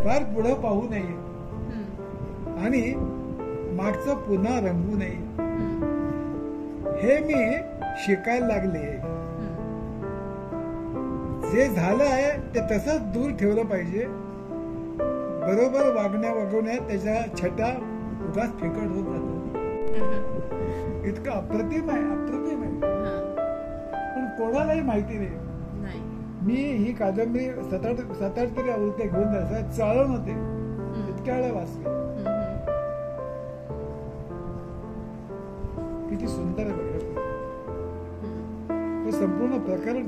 फार पुढे पाहू नये आणि मागचं पुन्हा रंगू नये, हे मी शिकायला लागले. जे झालं आहे ते तसंच दूर ठेवलं पाहिजे. बरोबर वागण्यात त्याच्या छटा उगाच फिकट होत जातो. इतकं अप्रतिम आहे, अप्रतिम आहे. पण कोणालाही माहिती नाही. मी ही कादंबरी 7-8 तरी आवृत्त्या घेऊन जायचं चालवून होते, इतक्या वेळा वाचले. किती सुंदर आहे बघा. संपूर्ण प्रकरण